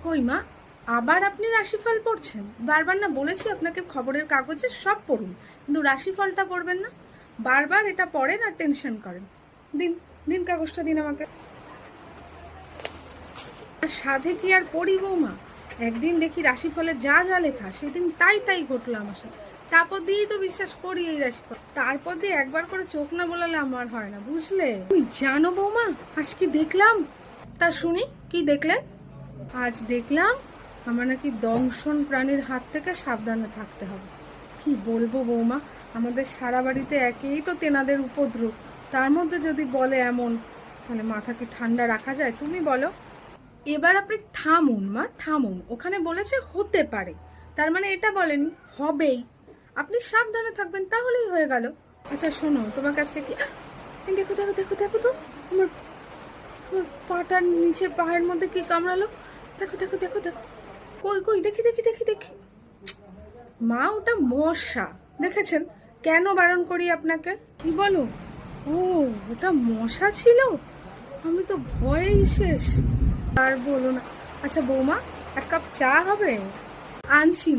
কই মা, আবার আপনি রাশিফল পড়ছেন? বারবার না বলেছি আপনাকে খবরের কাগজে সব পড়ুন, কিন্তু রাশিফলটা পড়বেন না। বারবার এটা পড়েন আর টেনশন করেন। দিন দিন কাগজটা দিন আমাকে। সাধে কি আর পড়ি বৌমা? একদিন দেখি রাশিফলে যা যা লেখা সেদিন তাই তাই ঘটলো আমার সাথে। তারপর দিয়েই তো বিশ্বাস করি এই রাশিফল। তারপর দিয়ে একবার করে চোখ না বোলালে আমার হয় না, বুঝলে? তুমি জানো বৌমা আজ কি দেখলাম? তা শুনি, কি দেখলেন? আজ দেখলাম আমার নাকি দংশন প্রাণীর হাত থেকে সাবধানে থাকতে হবে। কি বলবো বৌমা, আমাদের সারা বাড়িতে একেই তো তেনাদের উপদ্রব, তার মধ্যে যদি বলে এমন, তাহলে মাথা কি ঠান্ডা রাখা যায় তুমি বলো? এবার আপনি থামুন মা, থামুন। ওখানে বলেছে হতে পারে, তার মানে এটা বলেনি হবেই। আপনি সাবধানে থাকবেন তাহলেই হয়ে গেল। আচ্ছা শোনো, তোমাকে আজকে কি, দেখো দেখো দেখো দেখো তো, আমার আমার পাটার নিচে পায়ের মধ্যে কি কামড়ালো। দেখো দেখো দেখো দেখো, কই কই, দেখি দেখি দেখি দেখি। মা ওটা মশা, দেখেছেন? কেন বারণ করি আপনাকে? কি বলো? ও, ওটা মশা ছিল? আমি তো ভয়েই শেষ। আর বলো না। আচ্ছা বৌমা, এক কাপ চা হবে? আনছি।